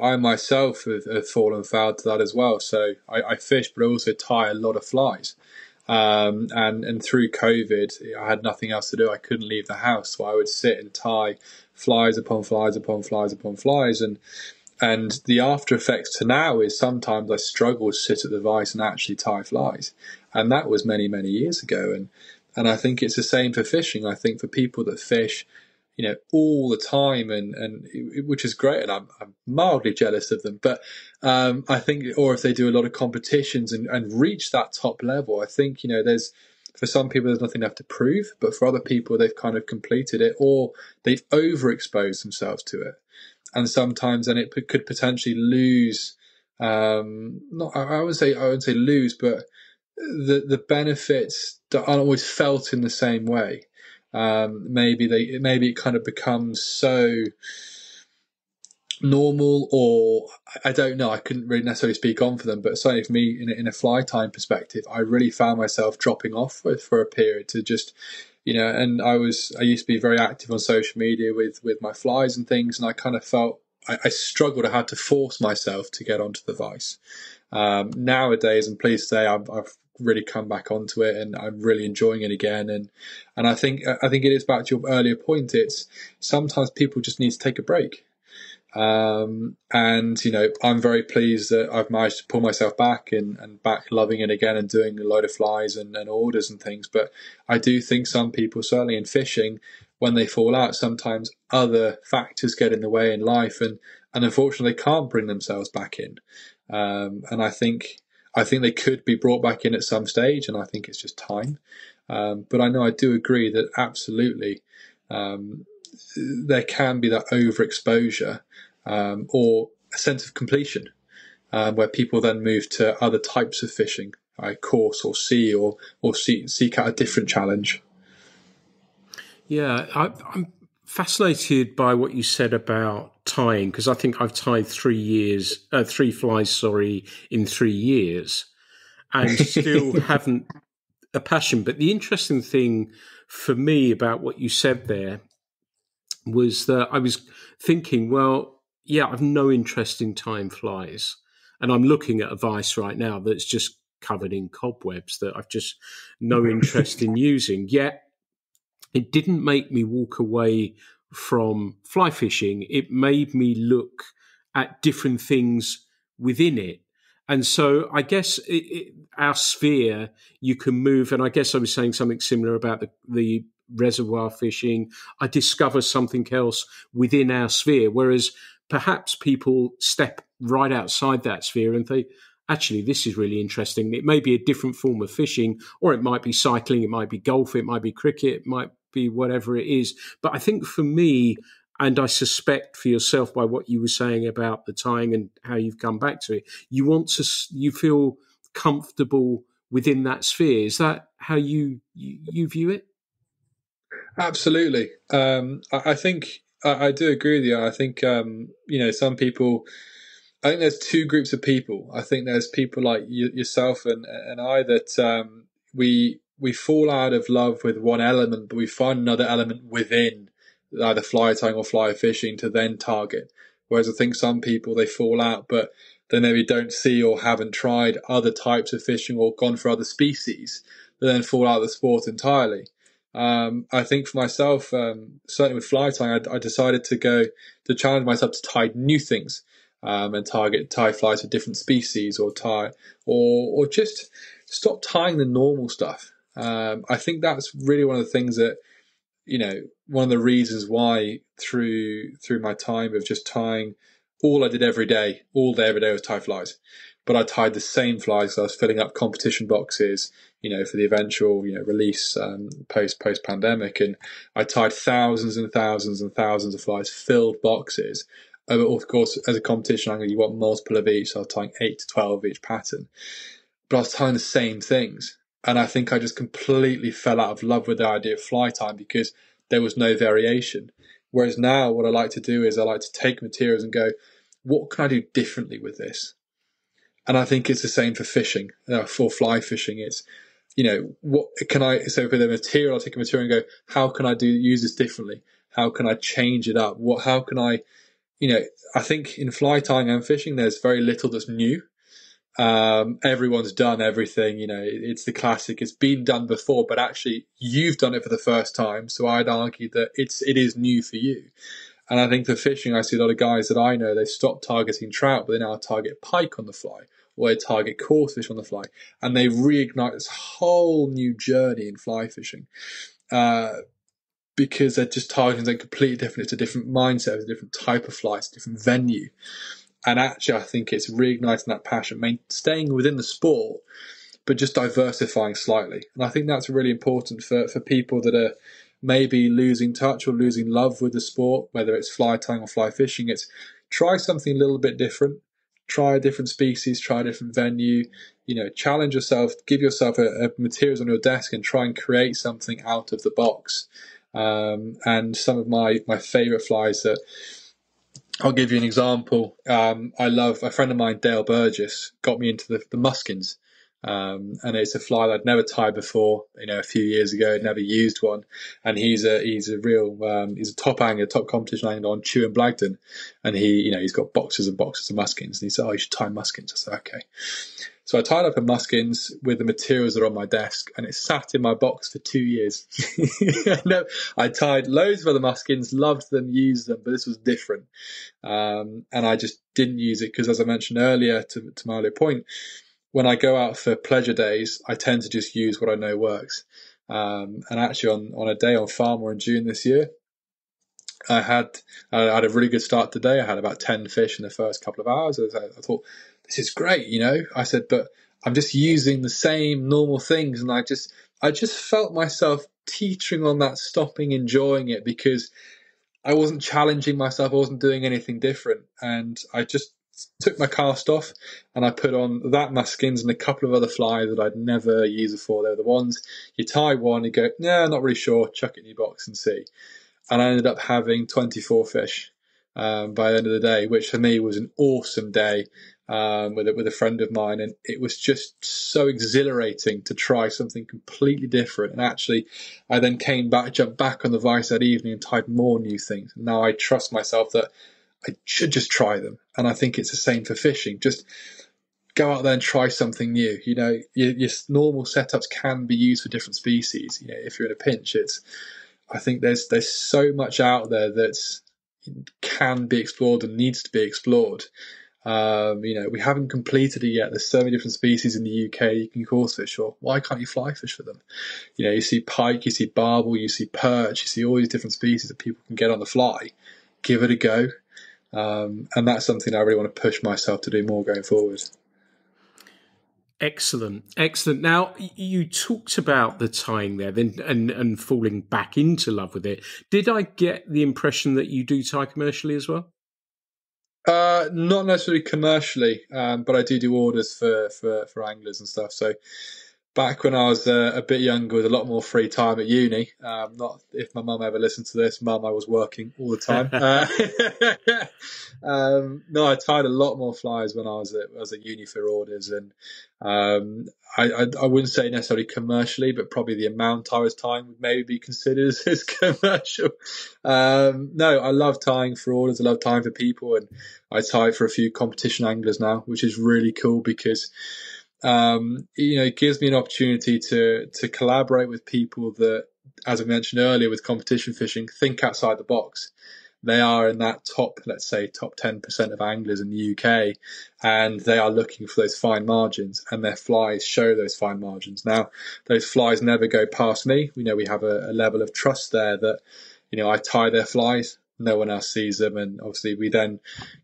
I myself have fallen foul to that as well. So I fish, but I also tie a lot of flies. And through COVID, I had nothing else to do. I couldn't leave the house. So I would sit and tie flies upon flies upon flies upon flies. And the after effects to now is sometimes I struggle to sit at the vise and actually tie flies. And that was many, many years ago. And I think it's the same for fishing. I think for people that fish, all the time, and which is great, and I'm mildly jealous of them. But I think, or if they do a lot of competitions and reach that top level, I think there's, for some people there's nothing left to prove, but for other people they've kind of completed it, or they've overexposed themselves to it, and sometimes then it could potentially lose. Not I wouldn't say lose, but the benefits that aren't always felt in the same way. Maybe it kind of becomes so normal, or I don't know. I couldn't really necessarily speak on for them, but certainly for me, in a fly time perspective, I really found myself dropping off for a period to just, and I used to be very active on social media with my flies and things, and I kind of felt I struggled. I had to force myself to get onto the Vice. Nowadays, I'm pleased to say I've really come back onto it, and I'm really enjoying it again. And I think it is back to your earlier point. It's sometimes people just need to take a break. And I'm very pleased that I've managed to pull myself back and back loving it again and doing a load of flies and orders and things. But I do think some people, certainly in fishing, when they fall out, sometimes other factors get in the way in life, and unfortunately they can't bring themselves back in. And I think they could be brought back in at some stage, and I think it's just time. But I know I do agree that absolutely there can be that overexposure or a sense of completion where people then move to other types of fishing, coarse or sea, or seek out a different challenge. Yeah, I'm fascinated by what you said about tying, because I think I've tied 3 flies, in 3 years, and still haven't a passion. But the interesting thing for me about what you said there was that I was thinking, well, yeah, I've no interest in tying flies, and I'm looking at a vice right now that's just covered in cobwebs that I've just no interest in using. Yet it didn't make me walk away from fly fishing. It made me look at different things within it. And so I guess our sphere, you can move. And I guess I was saying something similar about the reservoir fishing. I discover something else within our sphere, whereas perhaps people step right outside that sphere and think, actually, this is really interesting. It may be a different form of fishing, or it might be cycling, it might be golf, it might be cricket, it might be whatever it is. But I think for me, and I suspect for yourself by what you were saying about the tying and how you've come back to it, you feel comfortable within that sphere. Is that how you view it? Absolutely. I think I do agree with you. I think some people. I think there's two groups of people. I think there's people like yourself and I that we fall out of love with one element, but we find another element within either fly tying or fly fishing to then target. Whereas I think some people, they fall out, but they maybe don't see or haven't tried other types of fishing or gone for other species, they then fall out of the sport entirely. I think for myself, certainly with fly tying, I decided to challenge myself to tie new things. And tie flies for different species, or just stop tying the normal stuff. I think that's really one of the things that, one of the reasons why through my time of just tying, all I did every day, every day was tie flies. But I tied the same flies, so I was filling up competition boxes, for the eventual, release post pandemic, and I tied thousands and thousands and thousands of flies, filled boxes. Of course, as a competition angler, you want multiple of each, so I was tying 8 to 12 of each pattern. But I was tying the same things. And I think I just completely fell out of love with the idea of fly tying because there was no variation. Whereas now what I like to do is I like to take materials and go, what can I do differently with this? And I think it's the same for fishing, for fly fishing. It's, what can so with a material, I'll take a material and go, how can I use this differently? How can I change it up? How can I, I think in fly tying and fishing, there's very little that's new. Everyone's done everything, it's the classic, it's been done before, but actually you've done it for the first time. So I'd argue that it is new for you. And I think for fishing, I see a lot of guys that I know, they've stopped targeting trout, but they now target pike on the fly, or they target coarse fish on the fly. And they reignite this whole new journey in fly fishing. Because they're just targeting something completely different. It's a different mindset, it's a different type of fly, it's a different venue. And actually, I think it's reigniting that passion, staying within the sport, but just diversifying slightly. And I think that's really important for people that are maybe losing touch or losing love with the sport, whether it's fly tying or fly fishing. It's try something a little bit different, try a different species, try a different venue, challenge yourself, give yourself a materials on your desk and try and create something out of the box. And some of my favorite flies that I'll give you an example. I love a friend of mine, Dale Burgess, got me into the muskins. And it's a fly that I'd never tied before. A few years ago, I'd never used one. And he's a real he's a top angler, top competition angler on Chew and Blagden, and he's got boxes and boxes of muskins. And he said, "Oh, you should tie muskins." I said, "Okay." So I tied up a muskins with the materials that are on my desk, and it sat in my box for 2 years. No, I tied loads of other muskins, loved them, used them, but this was different. And I just didn't use it because, as I mentioned earlier, to my earlier point, when I go out for pleasure days, I tend to just use what I know works. And actually, on a day on Farmer in June this year, I had a really good start today. I had about 10 fish in the first couple of hours. I thought, this is great, I said, but I'm just using the same normal things. And I just felt myself teetering on that, stopping enjoying it, because I wasn't challenging myself. I wasn't doing anything different. And I just took my cast off and I put on that muskins and a couple of other flies that I'd never used before. They were the ones you tie one, you go, "Yeah, not really sure, chuck it in your box and see." And I ended up having 24 fish by the end of the day, which for me was an awesome day with a friend of mine. And it was just so exhilarating to try something completely different. And actually, I then jumped back on the vise that evening and tied more new things. And now I trust myself that I should just try them. And I think it's the same for fishing. Just go out there and try something new. Your normal setups can be used for different species. If you're in a pinch, I think there's so much out there that can be explored and needs to be explored. We haven't completed it yet. There's so many different species in the UK you can coarse fish for. Why can't you fly fish for them? You see pike, you see barbel, you see perch, you see all these different species that people can get on the fly. Give it a go. And that's something I really want to push myself to do more going forward. Excellent. Now, you talked about the tying there then and falling back into love with it. Did I get the impression that you do tie commercially as well? Not necessarily commercially, but I do orders for anglers and stuff. So back when I was a bit younger with a lot more free time at uni, not if my mum ever listened to this, Mum, I was working all the time. No, I tied a lot more flies when I was at uni for orders, and I wouldn't say necessarily commercially, but probably the amount I was tying would maybe be considered as commercial. No, I love tying for orders. I love tying for people, and I tie for a few competition anglers now, which is really cool because it gives me an opportunity to collaborate with people that, as I mentioned earlier, with competition fishing, think outside the box. They are in that top 10% of anglers in the UK, and they are looking for those fine margins, and their flies show those fine margins. Now, those flies never go past me. We have a level of trust there that, I tie their flies, no one else sees them, and obviously we then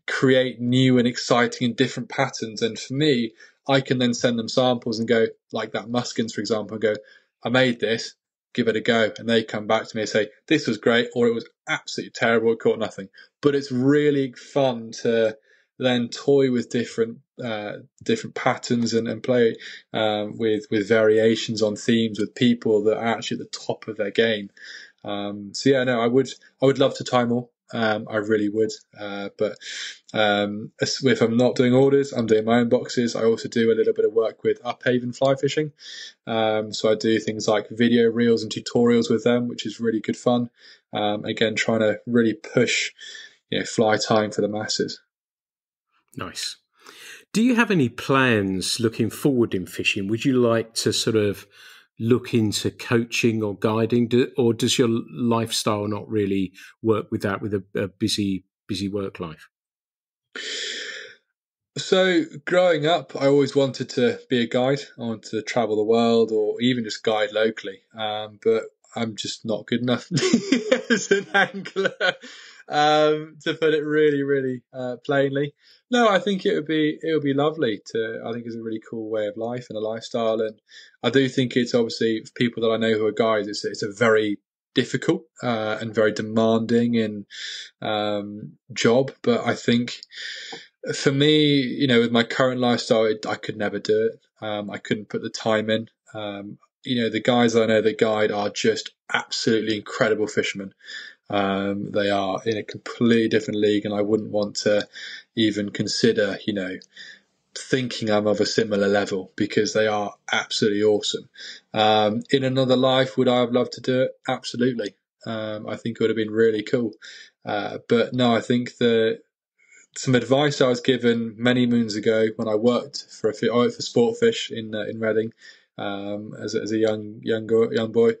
create new and exciting and different patterns. And for me, I can then send them samples and go, like that muskins, for example, and go, "I made this, give it a go." And they come back to me and say, "This was great," or "It was absolutely terrible, it caught nothing." But it's really fun to then toy with different patterns and play with variations on themes with people that are actually at the top of their game. So yeah, no, I would love to tie more. I really would. But if I'm not doing orders, I'm doing my own boxes. I also do a little bit of work with Uphaven fly fishing. So I do things like video reels and tutorials with them, which is really good fun. Again, trying to really push, fly tying for the masses. Nice. Do you have any plans looking forward in fishing? Would you like to sort of look into coaching or guiding, or does your lifestyle not really work with that, with a busy work life? So growing up, I always wanted to be a guide. I wanted to travel the world or even just guide locally. But I'm just not good enough as an angler, to put it really, really plainly. No, I think it would be lovely to. I think it's a really cool way of life and a lifestyle, and I do think it's obviously for people that I know who are guides. It's a very difficult and very demanding and job, but I think for me, with my current lifestyle, I could never do it. I couldn't put the time in. The guys I know that guide are just absolutely incredible fishermen. They are in a completely different league, and I wouldn't want to even consider, thinking I'm of a similar level, because they are absolutely awesome. In another life, would I have loved to do it? Absolutely. I think it would have been really cool. But no, I think some advice I was given many moons ago when I worked for Sportfish in Reading, as a young boy.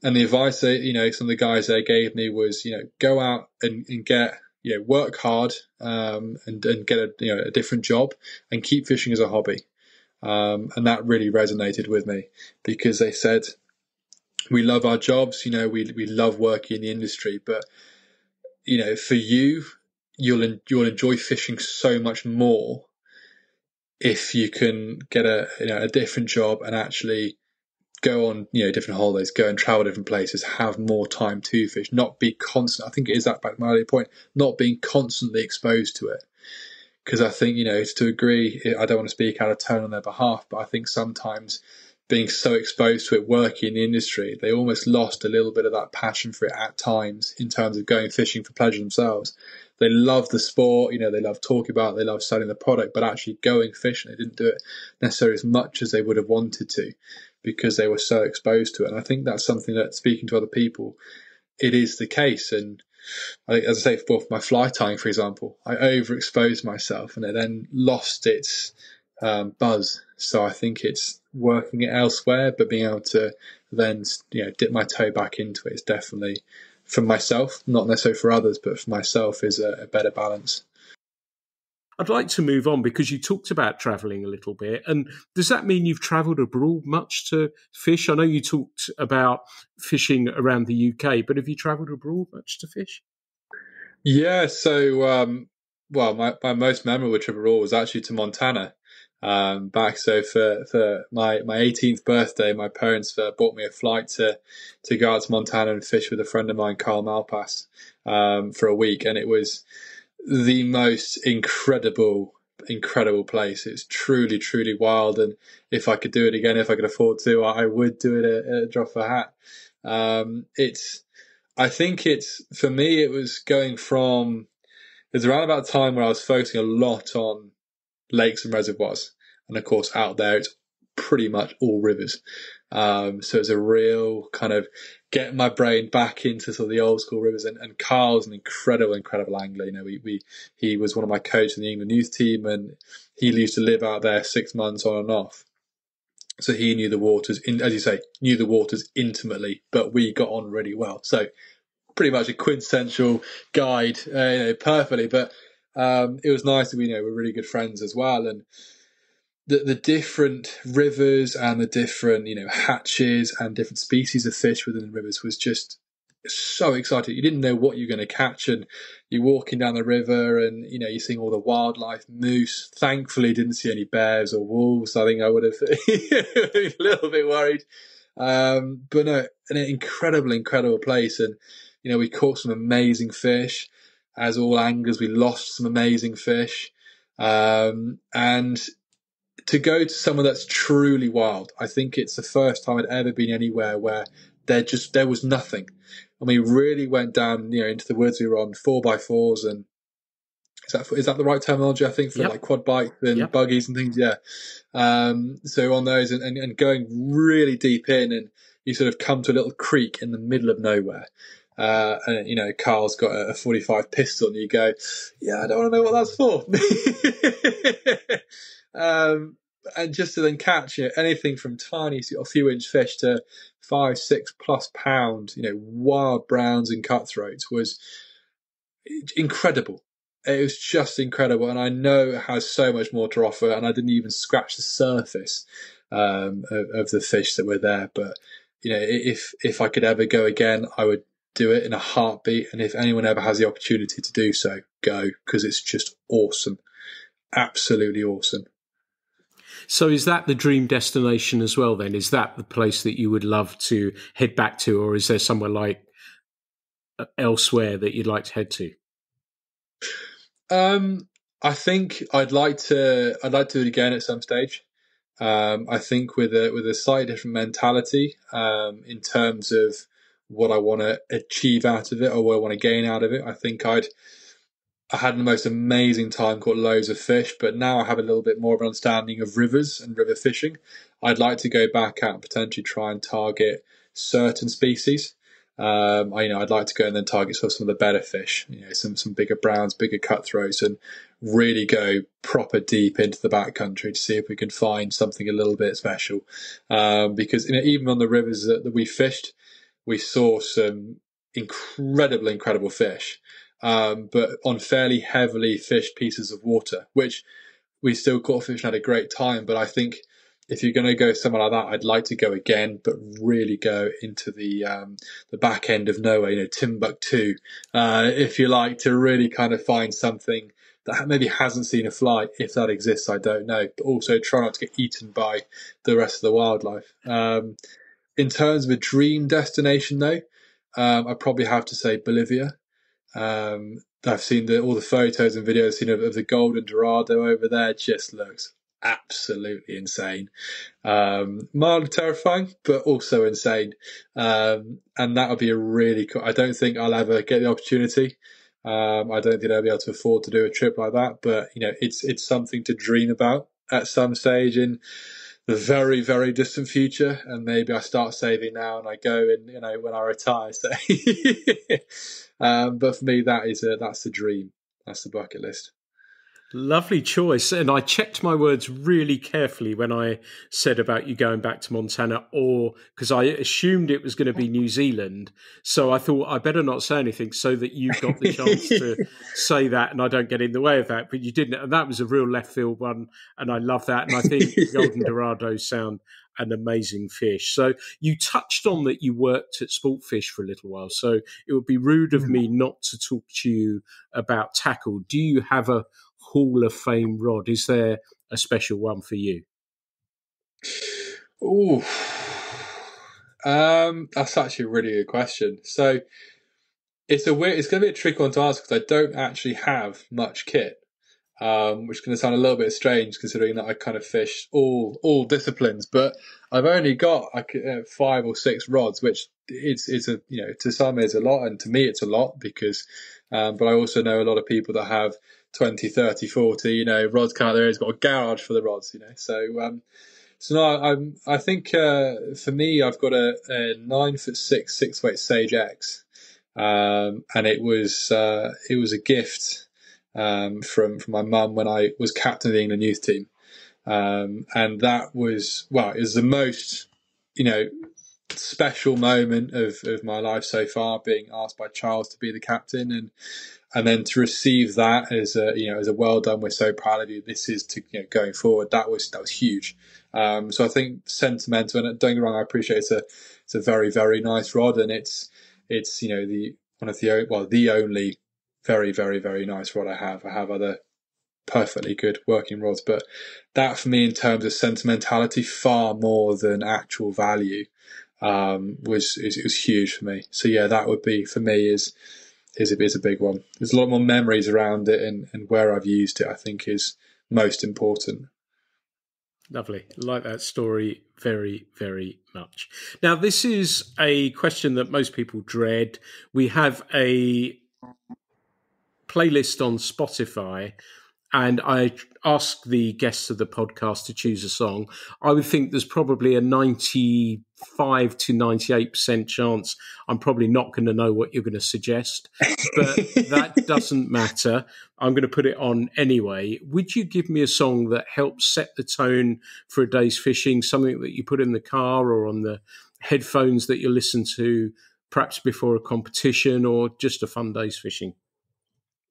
And the advice that, some of the guys there gave me was, go out and get, work hard, and get a different job, and keep fishing as a hobby. And that really resonated with me, because they said, we love our jobs, we love working in the industry, but, for you'll enjoy fishing so much more if you can get a different job and actually go on, different holidays, go and travel different places, have more time to fish, not be constant. I think it is that back to my earlier point, not being constantly exposed to it. Because I think, to agree, I don't want to speak out of turn on their behalf, but I think sometimes being so exposed to it, working in the industry, they almost lost a little bit of that passion for it at times, in terms of going fishing for pleasure themselves. They love the sport, they love talking about it, they love selling the product, but actually going fishing, they didn't do it necessarily as much as they would have wanted to, because they were so exposed to it. And I think that's something that, speaking to other people, it is the case. And as I say, for my fly tying, for example, I overexposed myself and it then lost its buzz. So I think it's working it elsewhere, but being able to then dip my toe back into it is definitely, for myself, not necessarily for others, but for myself, is a better balance. I'd like to move on, because you talked about travelling a little bit. And does that mean you've travelled abroad much to fish? I know you talked about fishing around the UK, but have you travelled abroad much to fish? Yeah, so my most memorable trip abroad was actually to Montana. Back so for my 18th birthday, my parents bought me a flight to go out to Montana and fish with a friend of mine, Carl Malpass, for a week, and it was the most incredible place. It's truly, truly wild, and if I could do it again, if I could afford to, I would do it at a drop of a hat. I think for me, it was around about the time where I was focusing a lot on lakes and reservoirs. And of course, out there, it's pretty much all rivers. So it's a real kind of getting my brain back into sort of the old school rivers. And Carl's an incredible angler. He was one of my coaches in the England youth team, and he used to live out there 6 months on and off. So he knew the waters, as you say, intimately, but we got on really well. So pretty much a quintessential guide, perfectly. But it was nice that we're really good friends as well. And the different rivers and the different, hatches and different species of fish within the rivers was just so exciting. You didn't know what you're going to catch, and you're walking down the river and, you're seeing all the wildlife, moose. Thankfully, didn't see any bears or wolves. I think I would have been a little bit worried. But no, an incredible place. And, we caught some amazing fish. As all anglers, we lost some amazing fish. And to go to somewhere that's truly wild, I think it's the first time I'd ever been anywhere where there was nothing. And we really went down, into the woods. We were on 4x4s, and is that the right terminology? I think for like quad bikes and buggies and things. Yeah. So on those and going really deep in, and you sort of come to a little creek in the middle of nowhere. And Carl's got a 45 pistol, and you go, yeah, I don't want to know what that's for. And just to then catch anything from tiny, a few inch fish to 5-6+ pound, wild browns and cutthroats was incredible. It was just incredible, and I know it has so much more to offer. And I didn't even scratch the surface of the fish that were there. But if I could ever go again, I would do it in a heartbeat. And if anyone ever has the opportunity to do so, go, because it's just awesome, absolutely awesome. So is that the dream destination as well then? Is that the place that you would love to head back to, or is there somewhere like elsewhere that you'd like to head to? I think I'd like to do it again at some stage. I think with a slightly different mentality, in terms of what I want to achieve out of it or what I want to gain out of it. I think I'd I had the most amazing time, caught loads of fish, but now I have a little bit more of an understanding of rivers and river fishing. I'd like to go back out and potentially try and target certain species. I'd like to go and then target some of the better fish, some bigger browns, bigger cutthroats, and really go proper deep into the backcountry to see if we can find something a little bit special. Because even on the rivers that we fished, we saw some incredible fish, but on fairly heavily fished pieces of water, which we still caught fish and had a great time. But I think if you're going to go somewhere like that, I'd like to go again, but really go into the back end of nowhere, Timbuktu, if you like, to really kind of find something that maybe hasn't seen a fly. If that exists, I don't know. But also try not to get eaten by the rest of the wildlife. In terms of a dream destination, though, I probably have to say Bolivia. I've seen all the photos and videos of the golden dorado over there. It just looks absolutely insane. Mildly terrifying, but also insane. And that would be a really cool. I don't think I'll ever get the opportunity. I don't think I'll be able to afford to do a trip like that. But it's something to dream about at some stage in the very, very distant future, and maybe I start saving now and I go in, when I retire. So, but for me, that's the dream. That's the bucket list. Lovely choice. And I checked my words really carefully when I said about you going back to Montana, or because I assumed it was going to be New Zealand. So I thought I better not say anything so that you got the chance to say that and I don't get in the way of that. But you didn't. And that was a real left field one. And I love that. And I think golden dorados sound an amazing fish. So you touched on that you worked at Sportfish for a little while. So it would be rude of me not to talk to you about tackle. Do you have a Hall of Fame rod? Is there a special one for you? Oh, that's actually a really good question. So it's going to be a tricky one to answer because I don't actually have much kit, which is going to sound a little bit strange considering that I kind of fish all disciplines. But I've only got 5 or 6 rods, which it's to some it's a lot, and to me it's a lot because. But I also know a lot of people that have 20, 30, 40, rods kind of there. It's got a garage for the rods, So no, I think for me, I've got a 9'6" 6-weight Sage X, and it was a gift from my mum when I was captain of the England youth team, and that was it was the most special moment of my life so far, being asked by Charles to be the captain, and then to receive that as a well done. We're so proud of you. This is to going forward. That was huge. So I think sentimental, and don't get me wrong, I appreciate it's a very, very nice rod, and it's the only very, very, very nice rod I have. I have other perfectly good working rods, but that for me in terms of sentimentality, far more than actual value, was huge for me. So yeah, that would be for me is a big one. There's a lot more memories around it, and where I've used it, I think, is most important. Lovely. I like that story very, very much. Now, this is a question that most people dread. We have a playlist on Spotify, and I ask the guests of the podcast to choose a song. I would think there's probably a 95 to 98% chance I'm probably not going to know what you're going to suggest, but that doesn't matter. I'm going to put it on anyway. Would you give me a song that helps set the tone for a day's fishing, something that you put in the car or on the headphones that you listen to, perhaps before a competition or just a fun day's fishing?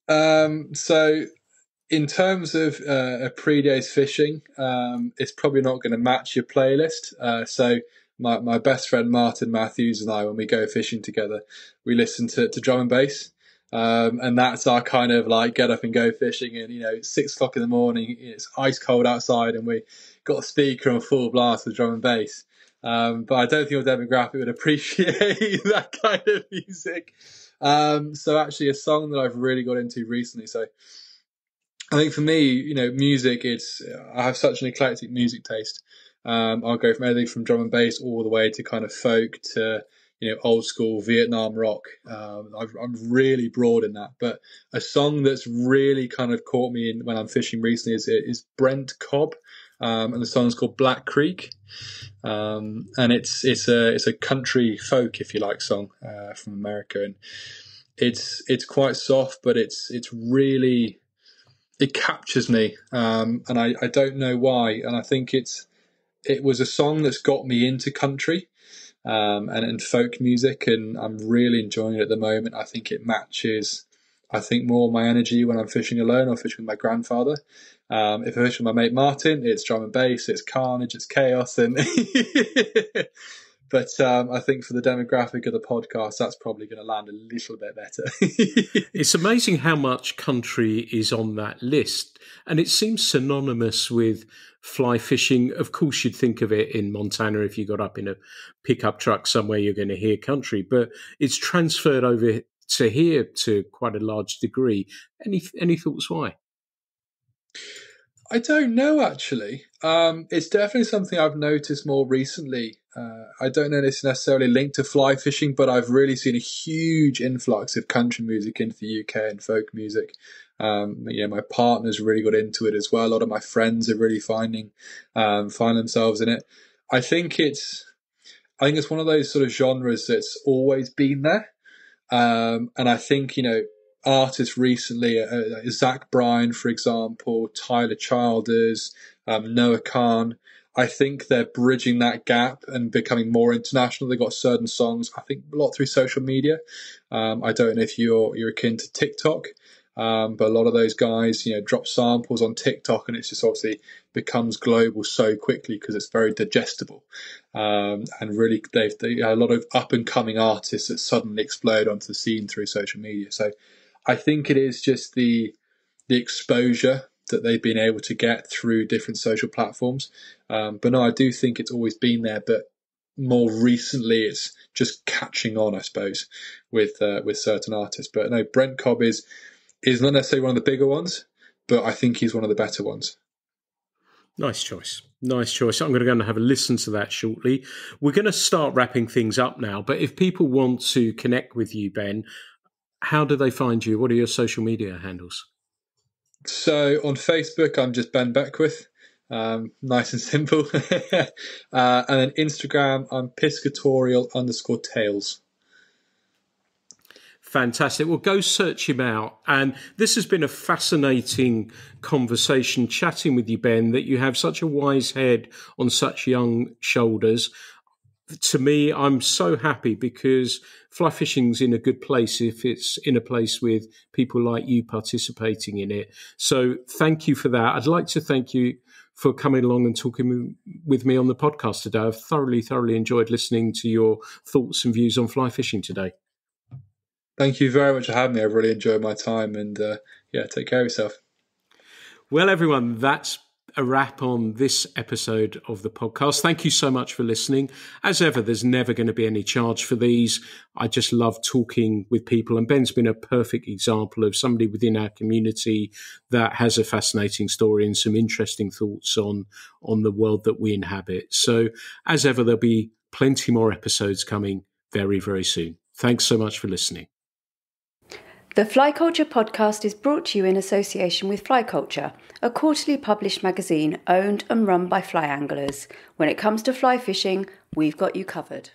So in terms of a pre-day's fishing, it's probably not going to match your playlist. So my best friend Martin Matthews and I, when we go fishing together, we listen to drum and bass. And that's our kind of like get up and go fishing. And, it's 6 o'clock in the morning, it's ice cold outside, and we got a speaker on full blast with drum and bass. But I don't think your demographic would appreciate that kind of music. So actually a song that I've really got into recently. So I think for me, music, I have such an eclectic music taste. I'll go from everything from drum and bass all the way to kind of folk to old school Vietnam rock. I'm really broad in that. But a song that's really kind of caught me in when I'm fishing recently is Brent Cobb, and the song's called Black Creek. And it's a country folk, if you like, song from America, and it's quite soft, but it's really, it captures me, and I don't know why, and I think it was a song that's got me into country, and folk music, and I'm really enjoying it at the moment. I think it matches, I think, more my energy when I'm fishing alone or fishing with my grandfather. If I fish with my mate Martin, it's drum and bass, it's carnage, it's chaos, and but I think for the demographic of the podcast, that's probably going to land a little bit better. It's amazing how much country is on that list, and it seems synonymous with fly fishing. Of course, you'd think of it in Montana. If you got up in a pickup truck somewhere, you're going to hear country, but it's transferred over to here to quite a large degree. Any thoughts why? I don't know, actually. It's definitely something I've noticed more recently. I don't know if it's necessarily linked to fly fishing, but I've really seen a huge influx of country music into the UK and folk music. My partner's really got into it as well. A lot of my friends are really find themselves in it. I think it's one of those sort of genres that's always been there. And I think, artists recently, Zach Bryan, for example, Tyler Childers, Noah Khan, I think they're bridging that gap and becoming more international. They've got certain songs, I think, a lot through social media. I don't know if you're akin to TikTok, but a lot of those guys, drop samples on TikTok, and it's just obviously becomes global so quickly because it's very digestible. And really, they a lot of up and coming artists that suddenly explode onto the scene through social media. So I think it is just the exposure that they've been able to get through different social platforms. But no, I do think it's always been there, but more recently it's just catching on, I suppose, with certain artists. But no, Brent Cobb is not necessarily one of the bigger ones, but I think he's one of the better ones. Nice choice. Nice choice. I'm going to go and have a listen to that shortly. We're going to start wrapping things up now, but if people want to connect with you, Ben, how do they find you? What are your social media handles? So on Facebook, I'm just Ben Beckwith. Nice and simple. And then Instagram, I'm piscatorial_tails. Fantastic. Well, go search him out. And this has been a fascinating conversation chatting with you, Ben, that you have such a wise head on such young shoulders. To me, I'm so happy because fly fishing's in a good place if it's in a place with people like you participating in it. So thank you for that. I'd like to thank you for coming along and talking with me on the podcast today. I've thoroughly enjoyed listening to your thoughts and views on fly fishing today. Thank you very much for having me. I've really enjoyed my time, and take care of yourself. Well, everyone, that's a wrap on this episode of the podcast. Thank you so much for listening. As ever, there's never going to be any charge for these. I just love talking with people, and Ben's been a perfect example of somebody within our community that has a fascinating story and some interesting thoughts on the world that we inhabit. So as ever, there'll be plenty more episodes coming very soon. Thanks so much for listening. The Fly Culture podcast is brought to you in association with Fly Culture, a quarterly published magazine owned and run by fly anglers. When it comes to fly fishing, we've got you covered.